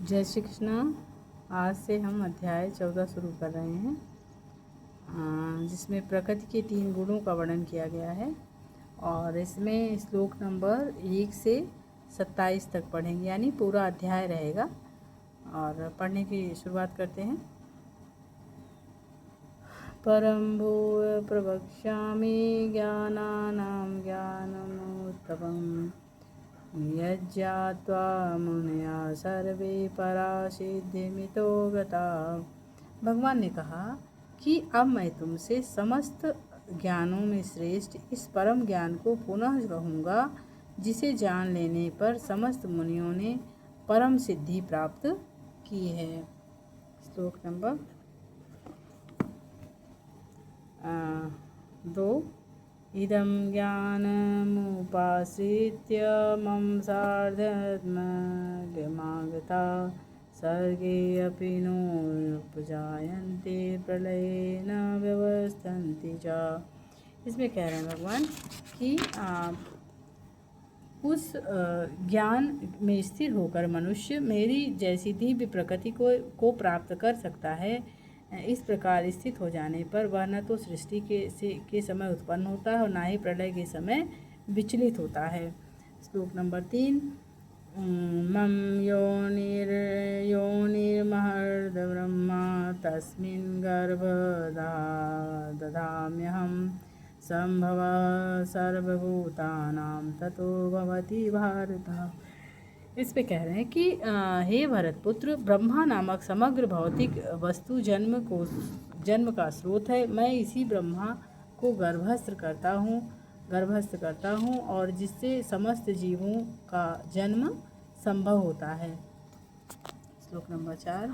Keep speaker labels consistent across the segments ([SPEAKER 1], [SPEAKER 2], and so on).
[SPEAKER 1] जय श्री कृष्ण। आज से हम अध्याय 14 शुरू कर रहे हैं, जिसमें प्रकृति के 3 गुणों का वर्णन किया गया है। और इसमें श्लोक नंबर 1 से 27 तक पढ़ेंगे, यानी पूरा अध्याय रहेगा। और पढ़ने की शुरुआत करते हैं। परम भूय प्रवक्ष्यामि ज्ञानानां ज्ञानमुत्तमम् यज्ञात्वा मुनया सर्वे परासिद्धिमितो गता। भगवान ने कहा कि अब मैं तुमसे समस्त ज्ञानों में श्रेष्ठ इस परम ज्ञान को पुनः कहूँगा, जिसे जान लेने पर समस्त मुनियों ने परम सिद्धि प्राप्त की है। श्लोक नंबर 2। इदं ज्ञानमुपाश्रित्य मम सार्धमागता सर्गे अपि नोपजायन्ते प्रलये न व्यवस्थन्ति च। इसमें कह रहे हैं भगवान कि उस ज्ञान में स्थिर होकर मनुष्य मेरी जैसी दिव्य प्रकृति को प्राप्त कर सकता है। इस प्रकार स्थित हो जाने पर वह न तो सृष्टि के समय उत्पन्न होता है और न ही प्रलय के समय विचलित होता है। श्लोक नंबर 3। मम योनिर्महर्द ब्रह्मा तस्मिन् गर्भ दधाम्यहं संभव सर्वभूतानां ततो भवति भारत। इस पे कह रहे हैं कि हे भरतपुत्र, ब्रह्मा नामक समग्र भौतिक वस्तु जन्म का स्रोत है। मैं इसी ब्रह्मा को गर्भस्थ करता हूँ और जिससे समस्त जीवों का जन्म संभव होता है। श्लोक नंबर 4।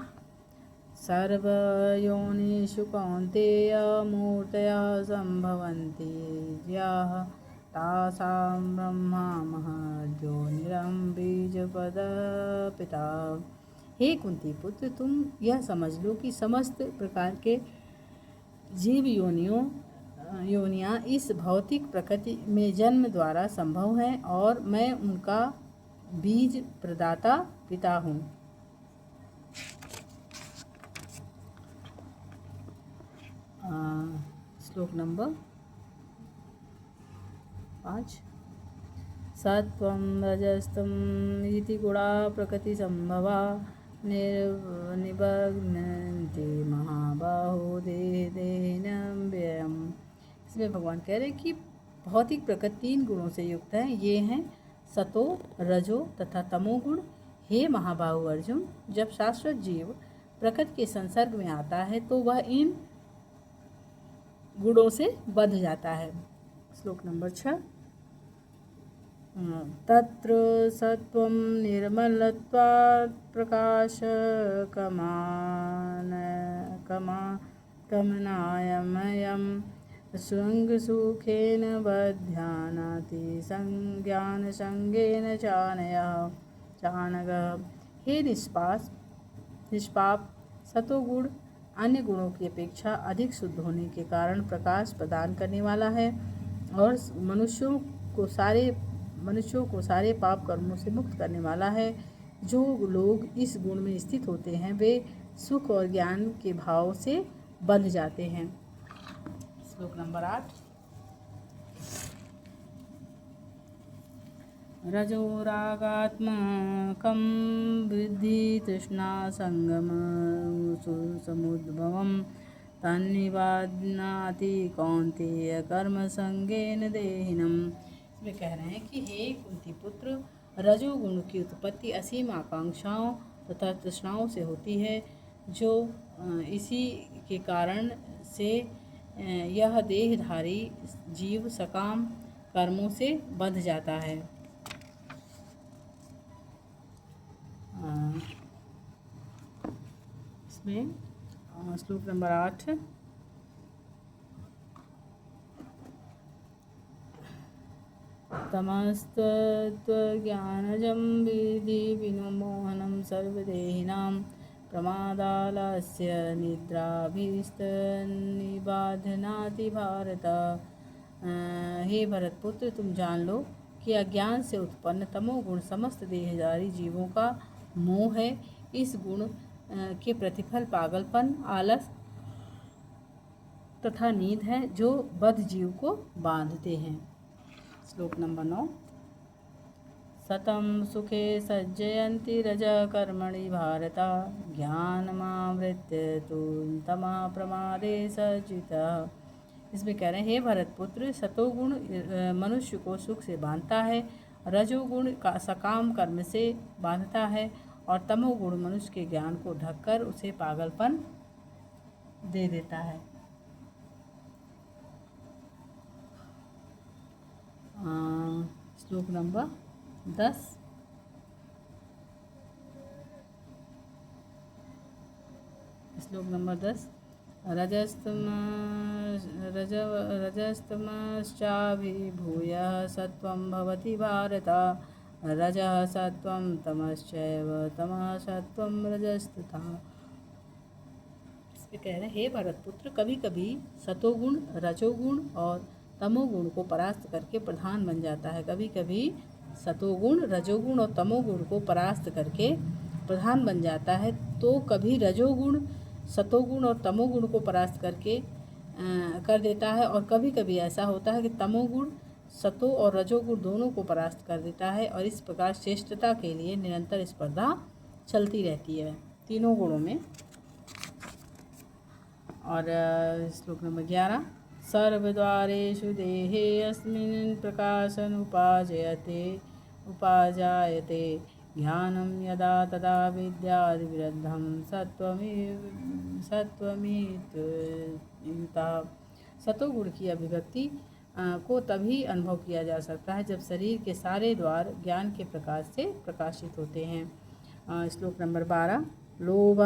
[SPEAKER 1] सर्वयोनिषु कौन्तेय मूर्तयः सम्भवन्ति याः तासां ब्रह्मा महद्योनिरं बीजपदपिता। हे कुंती पुत्र, तुम यह समझ लो कि समस्त प्रकार के जीव योनियाँ इस भौतिक प्रकृति में जन्म द्वारा संभव हैं और मैं उनका बीज प्रदाता पिता हूँ। श्लोक नंबर 5। सत्वं रजस्तम इति गुणा प्रकृति संभवा निबध्नन्ति महाबाहो देहिनं व्ययम्। इसमें भगवान कह रहे हैं कि भौतिक प्रकृति 3 गुणों से युक्त है। ये हैं सतो, रजो तथा तमोगुण। हे महाबाहु अर्जुन, जब शाश्वत जीव प्रकृति के संसर्ग में आता है तो वह इन गुणों से बंध जाता है। श्लोक नंबर 6। तत्र सत्वं निर्मलत्वात् प्रकाशकमनायमयं शृङ्गसुखेन बध्नाति संज्ञानसंगेन चानघ। हे निष्पाप सतोगुण अन्य गुणों की अपेक्षा अधिक शुद्ध होने के कारण प्रकाश प्रदान करने वाला है और मनुष्यों को सारे पाप कर्मों से मुक्त करने वाला है। जो लोग इस गुण में स्थित होते हैं वे सुख और ज्ञान के भाव से बंध जाते हैं। श्लोक नंबर 8। रजो रागात्मकं विद्धि तृष्णा संगम समुद्भवं तन्निबध्नाति कौन्तेय कर्म संगेन देहिनम्। इसमें कह रहे हैं कि हे कुंती पुत्र, रजोगुण की उत्पत्ति असीम आकांक्षाओं तथा तृष्णाओं से होती है, जो इसी के कारण से यह देहधारी जीव सकाम कर्मों से बंध जाता है। इसमें श्लोक नंबर 8। तमस्त्वज्ञानजं विद्धि विनोमोहनं सर्वदेहिनां प्रमादालस्य निद्राभिस्तन्निबध्नाति भारत। हे भरतपुत्र, तुम जान लो कि अज्ञान से उत्पन्न तमोगुण समस्त देहधारी जीवों का मोह है। इस गुण के प्रतिफल पागलपन, आलस तथा नींद है जो बद्ध जीव को बांधते हैं। श्लोक नंबर 9। सतम सुखे सज्जयन्ति रजः कर्मणि भारत, ज्ञानमावृत्य तु तमः प्रमादे सज्जितः। इसमें कह रहे हैं, हे भरतपुत्र, सतोगुण मनुष्य को सुख से बांधता है, रजोगुण का सकाम कर्म से बांधता है और तमोगुण मनुष्य के ज्ञान को ढककर उसे पागलपन दे देता है। श्लोक नंबर 10। श्लोक नंबर 10। रजस्तमश्चाभिभूय सत्वं भवति भारत, रजः सत्वं तमश्चैव तमः सत्वं रजस्तथा। इसमें कह रहे हैं, हे भरतपुत्र, कभी कभी सतोगुण रजोगुण और तमोगुण को परास्त करके प्रधान बन जाता है। कभी कभी सतोगुण रजोगुण और तमोगुण को परास्त करके प्रधान बन जाता है, तो कभी रजोगुण सतोगुण और तमोगुण को परास्त करके कर देता है, और कभी कभी ऐसा होता है कि तमोगुण सतो और रजोगुण दोनों को परास्त कर देता है। और इस प्रकार श्रेष्ठता के लिए निरंतर स्पर्धा चलती रहती है तीनों गुणों में। और श्लोक नंबर 11। सर्वद्वारेषु देहे अस्मिन् प्रकाशन उपाजायते ज्ञानं यदा तदा विद्याद्विरुद्धं सत्त्वमित्युक्तः। सतोगुण की अभिव्यक्ति को तभी अनुभव किया जा सकता है जब शरीर के सारे द्वार ज्ञान के प्रकाश से प्रकाशित होते हैं। श्लोक नंबर 12। लोभ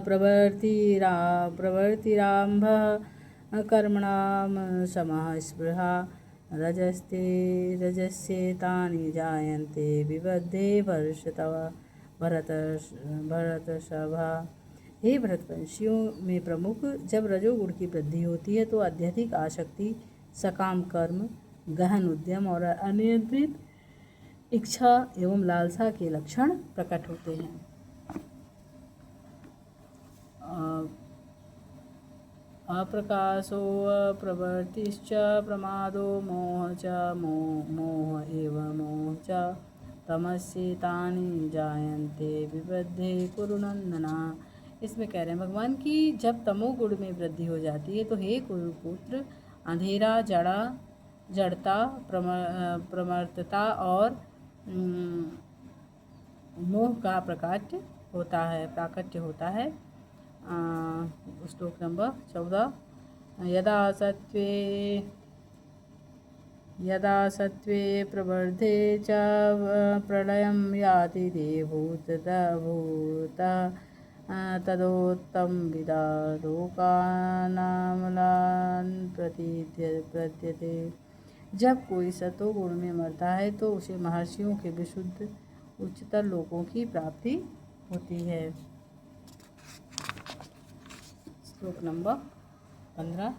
[SPEAKER 1] प्रवृत्तिरारंभ कर्मणां समः स्पृहा, रजस्येतानि जायन्ते विबद्धे भरतर्षभा। हे भरतवंशियों में प्रमुख, जब रजोगुण की वृद्धि होती है तो अत्यधिक आसक्ति, सकाम कर्म, गहन उद्यम और अनियंत्रित इच्छा एवं लालसा के लक्षण प्रकट होते हैं। अप्रकाशो प्रवृत्तिश्च प्रमादो मोह च मोह एव मोह च तमस्येतानि जायन्ते विबद्धे कुरु नन्दना। इसमें कह रहे हैं भगवान की जब तमोगुण में वृद्धि हो जाती है तो हे कुरुपुत्र, अंधेरा, जड़ता, प्रमर्तता और मोह का प्राकट्य होता है। श्लोक नंबर 14। यदा सत्वे प्रवर्धे च प्रलयं याति देवभूतः तदोत्तम विदा लोकानामलान् प्रत्यते। जब कोई सतोगुण में मरता है तो उसे महर्षियों के विशुद्ध उच्चतर लोकों की प्राप्ति होती है। श्लोक नंबर 15।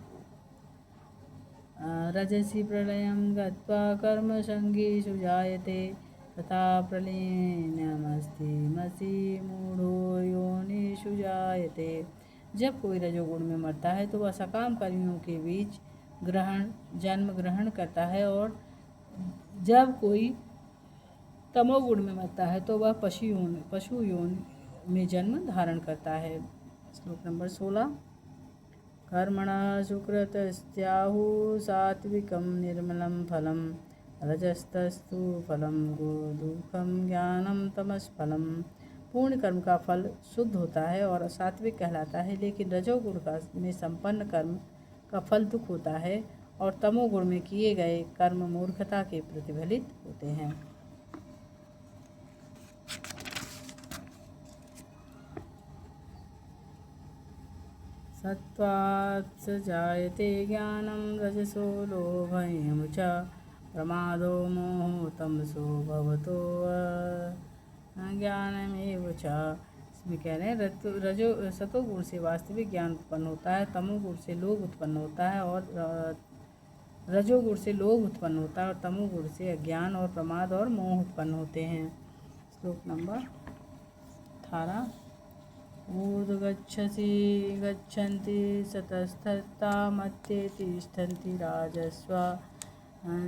[SPEAKER 1] रजसि प्रलयं गत्वा कर्मसङ्गीषु जायते तथा प्रलीनमस्ति मसि मूढ़ो योनिषु जायते। जब कोई रजोगुण में मरता है तो वह सकाम कर्मियों के बीच जन्म ग्रहण करता है, और जब कोई तमोगुण में मरता है तो वह पशु योनि में जन्म धारण करता है। श्लोक नंबर 16। कर्मणः सुकृतस्त्याहुः सात्विकं निर्मलं फलं, रजस्तस्तु फलं दुःखं ज्ञानं तमस्फलम। पूर्ण कर्म का फल शुद्ध होता है और सात्विक कहलाता है, लेकिन रजोगुण में संपन्न कर्म का फल दुख होता है, और तमोगुण में किए गए कर्म मूर्खता के प्रतिफलित होते हैं। सत्त्वात् जायते ज्ञानं रजसो लोभयं च प्रमादो मोहो तमसो भवतो ज्ञानमेव च। इसमें कह रहे हैं सतोगुण से वास्तविक ज्ञान उत्पन्न होता है, तमोगुण से लोभ उत्पन्न होता है, और रजोगुण से लोभ उत्पन्न होता है, और तमोगुण से अज्ञान और प्रमाद और मोह उत्पन्न होते हैं। श्लोक नंबर 18। ऊर्ध्वगच्छसि गच्छन्ति सतस्तथा मध्ये तिष्ठन्ति राजस्व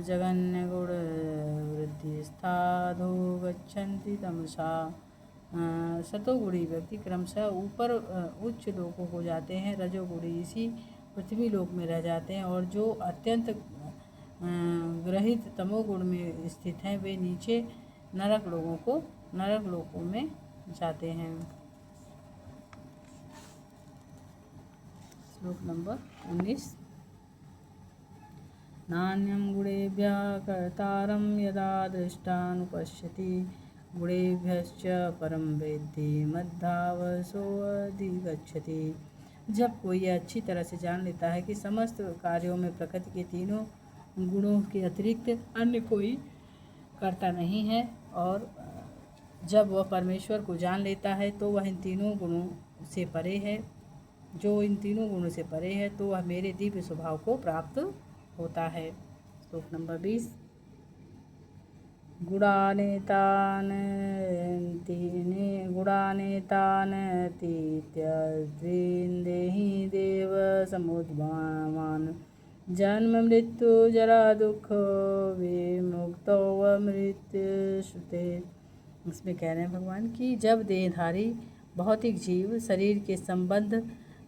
[SPEAKER 1] जगन्यगुणवृद्धिस्थाधो गच्छन्ति तमसा। सतोगुणी व्यक्ति क्रमशः ऊपर उच्च लोकों को जाते हैं, रजोगुणी इसी पृथ्वी लोक में रह जाते हैं, और जो अत्यंत ग्रहित तमोगुण में स्थित हैं वे नीचे नरक लोकों में जाते हैं। श्लोक नंबर 19। नान्यं गुणेभ्यः कर्तारं यदा दृष्टानुपश्यति गुणेभ्यश्च परं वेत्ति मद्भावसोऽधिगच्छति। जब कोई अच्छी तरह से जान लेता है कि समस्त कार्यों में प्रकृति के तीनों गुणों के अतिरिक्त अन्य कोई करता नहीं है, और जब वह परमेश्वर को जान लेता है तो वह इन तीनों गुणों से परे है, तो वह मेरे दिव्य स्वभाव को प्राप्त होता है। श्लोक नंबर 20। गुणानेतानतीत्यद्विन्देहि देव समुद्भवान् जन्म मृत्यु जरा दुख विमुक्तो मृत्युश्रुते। इसमें कह रहे हैं भगवान कि जब देहधारी भौतिक जीव शरीर के संबंध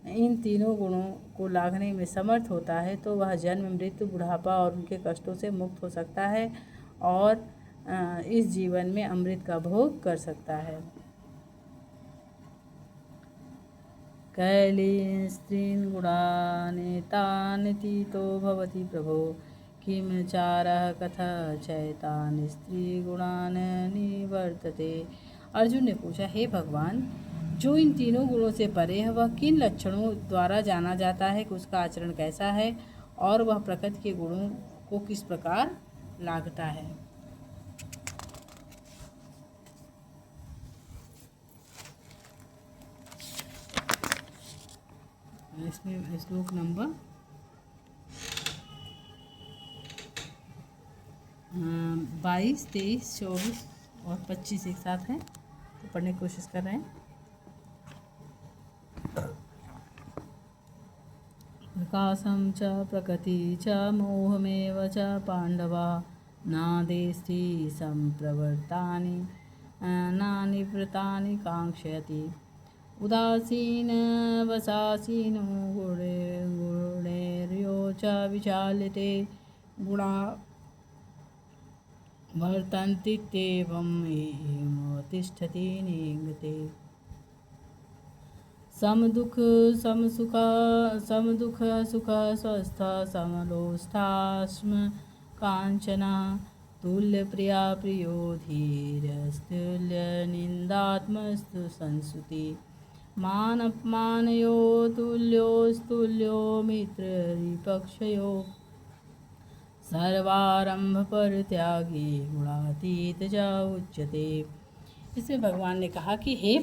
[SPEAKER 1] इन तीनों गुणों को लांघने में समर्थ होता है तो वह जन्म मृत्यु बुढ़ापा और उनके कष्टों से मुक्त हो सकता है और इस जीवन में अमृत का भोग कर सकता है। कैली स्त्रीन् गुणानेतानतीतो भवति प्रभो किं चारः कथा चैतान् स्त्री गुणान् निवर्तते। अर्जुन ने पूछा, हे भगवान, जो इन तीनों गुणों से परे है वह किन लक्षणों द्वारा जाना जाता है कि उसका आचरण कैसा है और वह प्रकृति के गुणों को किस प्रकार लांघता है। इसमें श्लोक नंबर 22, 23, 24 और 25 एक साथ हैं, तो पढ़ने की कोशिश कर रहे हैं। प्रकाशं च प्रकृति च मोहमेव च पाण्डवा नादेस्ति सम्प्रवृत्तानि नानिवृत्तानि काङ्क्षयति उदासीन वसासीनो गुणैर्यो च विचाल्यते गुणा वर्तन्तीत्येवं तिष्ठति निगते। समदुख समसुख सुख स्वस्थ समलोष्ठास्म कांचना तुल्यप्रिया प्रियो धीरस्तुल्यनिन्दात्मस्तु संसुति मान अपमानयो तुल्योस्तुल्यो मित्ररिपक्षयो सर्वारंभ परित्यागी गुणातीत च उच्यते। इसमें भगवान ने कहा कि हे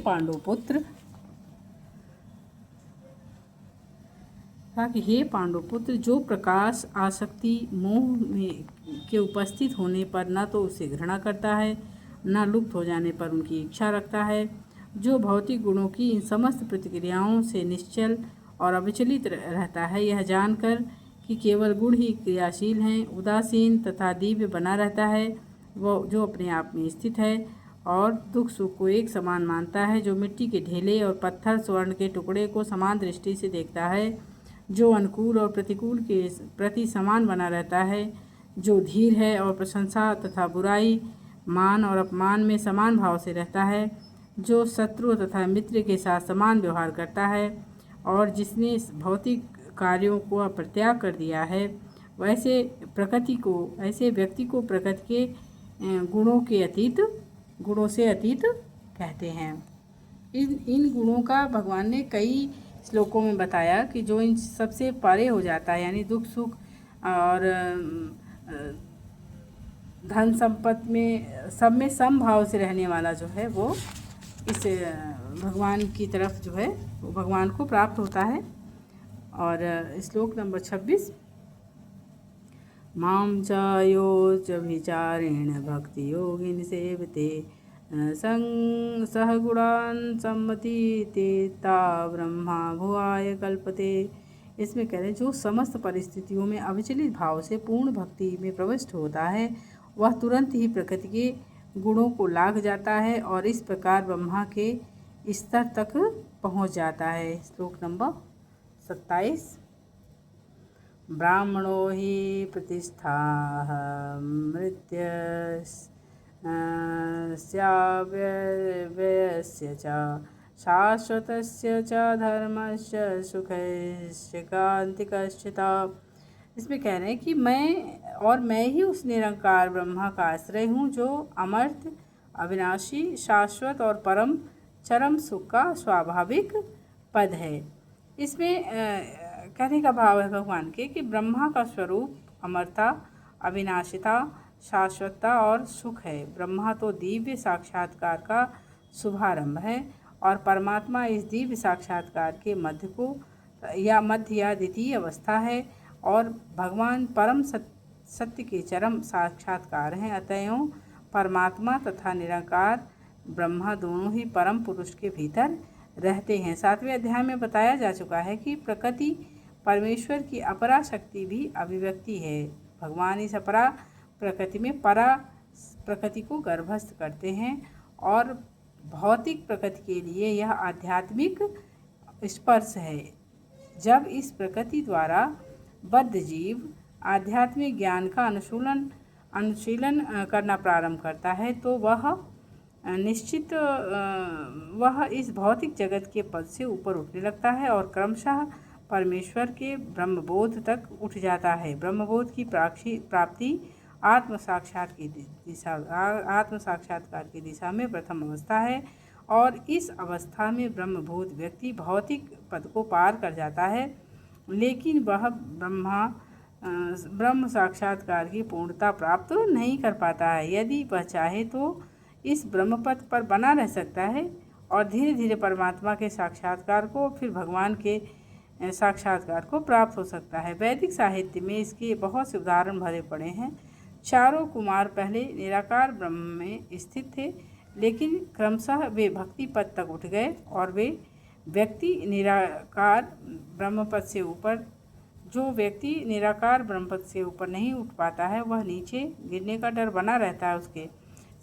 [SPEAKER 1] पांडुपुत्र, जो प्रकाश आसक्ति मोह में के उपस्थित होने पर न तो उसे घृणा करता है न लुप्त हो जाने पर उनकी इच्छा रखता है, जो भौतिक गुणों की इन समस्त प्रतिक्रियाओं से निश्चल और अविचलित रहता है, यह जानकर कि केवल गुण ही क्रियाशील हैं, उदासीन तथा दिव्य बना रहता है, वो जो अपने आप में स्थित है और दुख सुख को एक समान मानता है, जो मिट्टी के ढेले और पत्थर स्वर्ण के टुकड़े को समान दृष्टि से देखता है, जो अनुकूल और प्रतिकूल के प्रति समान बना रहता है, जो धीर है और प्रशंसा तथा बुराई मान और अपमान में समान भाव से रहता है, जो शत्रु तथा मित्र के साथ समान व्यवहार करता है और जिसने भौतिक कार्यों को अपरित्याग कर दिया है, वैसे व्यक्ति को प्रकृति के गुणों से अतीत कहते हैं। इन गुणों का भगवान ने कई श्लोकों में बताया कि जो इन सबसे परे हो जाता है, यानी दुख सुख और धन संपत्ति में सब में समभाव से रहने वाला जो है वो इस भगवान की तरफ जो है वो भगवान को प्राप्त होता है। और श्लोक नंबर 26। मां च यो च विचारेण भक्ति योगिन सेवते सहगुणान् सम्मति तेता ब्रह्मा भुवाय कल्पते। इसमें कह रहे जो समस्त परिस्थितियों में अविचलित भाव से पूर्ण भक्ति में प्रविष्ट होता है वह तुरंत ही प्रकृति के गुणों को लाग जाता है और इस प्रकार ब्रह्मा के स्तर तक पहुंच जाता है। श्लोक नंबर 27। ब्राह्मणो हि प्रतिष्ठा मृत्युस्याव्ययस्य च शाश्वतस्य च धर्मस्य सुखस्य कान्तिकस्य च। इसमें कह रहे हैं कि मैं ही उस निरंकार ब्रह्मा का आश्रय हूँ जो अमर्त्य, अविनाशी, शाश्वत और परम चरम सुख का स्वाभाविक पद है। इसमें कहने का भाव है भगवान के कि ब्रह्मा का स्वरूप अमरता, अविनाशिता, शाश्वतता और सुख है। ब्रह्मा तो दिव्य साक्षात्कार का शुभारंभ है और परमात्मा इस दिव्य साक्षात्कार के मध्य या द्वितीय अवस्था है और भगवान परम सत्य के चरम साक्षात्कार हैं। अतएव परमात्मा तथा निराकार ब्रह्मा दोनों ही परम पुरुष के भीतर रहते हैं। 7वें अध्याय में बताया जा चुका है कि प्रकृति परमेश्वर की अपरा शक्ति भी अभिव्यक्ति है। भगवान इस अपरा प्रकृति में परा प्रकृति को गर्भस्थ करते हैं और भौतिक प्रकृति के लिए यह आध्यात्मिक स्पर्श है। जब इस प्रकृति द्वारा बद्ध जीव आध्यात्मिक ज्ञान का अनुशीलन करना प्रारंभ करता है तो वह निश्चित वह इस भौतिक जगत के पद से ऊपर उठने लगता है और क्रमशः परमेश्वर के ब्रह्मबोध तक उठ जाता है। ब्रह्मबोध की प्राप्ति आत्म साक्षात्कार की दिशा में प्रथम अवस्था है और इस अवस्था में ब्रह्मबोध व्यक्ति भौतिक पद को पार कर जाता है, लेकिन वह ब्रह्म साक्षात्कार की पूर्णता प्राप्त नहीं कर पाता है। यदि वह चाहे तो इस ब्रह्मपद पर बना रह सकता है और धीरे धीरे परमात्मा के साक्षात्कार को फिर भगवान के साक्षात्कार को प्राप्त हो सकता है। वैदिक साहित्य में इसके बहुत से उदाहरण भरे पड़े हैं। चारों कुमार पहले निराकार ब्रह्म में स्थित थे, लेकिन क्रमशः वे भक्ति पद तक उठ गए और वे व्यक्ति निराकार ब्रह्मपद से ऊपर नहीं उठ पाता है, वह नीचे गिरने का डर बना रहता है उसके।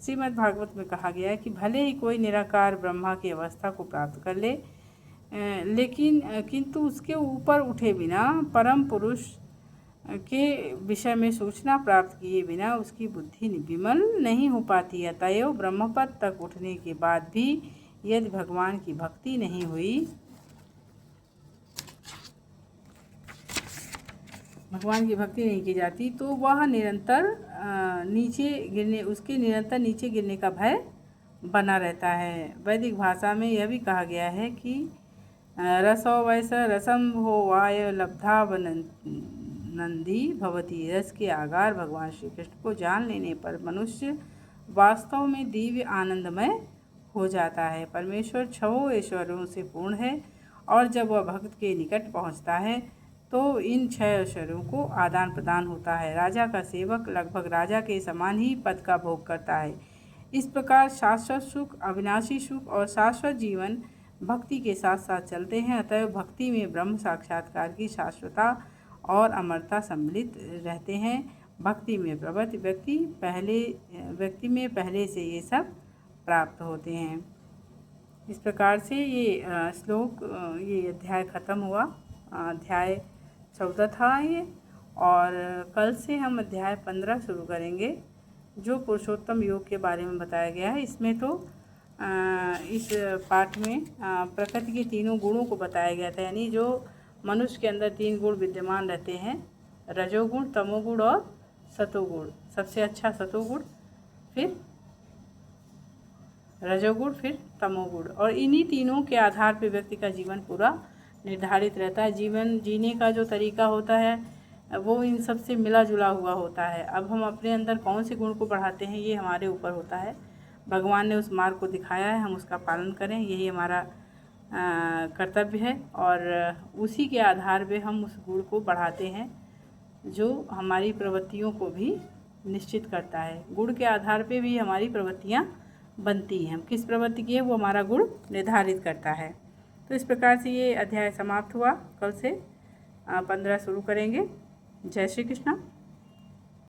[SPEAKER 1] श्रीमद् भागवत में कहा गया है कि भले ही कोई निराकार ब्रह्मा की अवस्था को प्राप्त कर ले, किंतु उसके ऊपर उठे बिना, परम पुरुष के विषय में सूचना प्राप्त किए बिना उसकी बुद्धि विमल नहीं हो पाती। अतएव ब्रह्मपद तक उठने के बाद भी यदि भगवान की भक्ति नहीं हुई, भगवान की भक्ति नहीं की जाती तो वह निरंतर नीचे गिरने का भय बना रहता है। वैदिक भाषा में यह भी कहा गया है कि रसो वैस रसम हो वाय लब्धा नंदी भवती। रस के आगार भगवान श्री कृष्ण को जान लेने पर मनुष्य वास्तव में दिव्य आनंदमय हो जाता है। परमेश्वर छहों ऐश्वर्यों से पूर्ण है और जब वह भक्त के निकट पहुंचता है तो इन 6 ऐश्वर्यों को आदान प्रदान होता है। राजा का सेवक लगभग राजा के समान ही पद का भोग करता है। इस प्रकार शाश्वत सुख, अविनाशी सुख और शाश्वत जीवन भक्ति के साथ साथ चलते हैं। अतएव भक्ति में ब्रह्म साक्षात्कार की शाश्वतता और अमरता सम्मिलित रहते हैं। भक्ति में प्रवृत्त व्यक्ति में पहले से ये सब प्राप्त होते हैं। इस प्रकार से ये अध्याय खत्म हुआ। अध्याय 14 था ये, और कल से हम अध्याय 15 शुरू करेंगे जो पुरुषोत्तम योग के बारे में बताया गया है। इसमें तो इस पाठ में प्रकृति के तीनों गुणों को बताया गया था, यानी जो मनुष्य के अंदर 3 गुण विद्यमान रहते हैं, रजोगुण, तमोगुण और सतोगुण। सबसे अच्छा सतोगुण, फिर रजोगुण, फिर तमोगुण, और इन्हीं तीनों के आधार पर व्यक्ति का जीवन पूरा निर्धारित रहता है। जीवन जीने का जो तरीका होता है वो इन सब से मिला जुला हुआ होता है। अब हम अपने अंदर कौन से गुण को बढ़ाते हैं ये हमारे ऊपर होता है। भगवान ने उस मार्ग को दिखाया है, हम उसका पालन करें, यही हमारा कर्तव्य है। और उसी के आधार पे हम उस गुण को बढ़ाते हैं जो हमारी प्रवृत्तियों को भी निश्चित करता है। गुण के आधार पे भी हमारी प्रवृत्तियाँ बनती हैं, किस प्रवृत्ति की है वो हमारा गुण निर्धारित करता है। तो इस प्रकार से ये अध्याय समाप्त हुआ। कल से 15 शुरू करेंगे। जय श्री कृष्ण।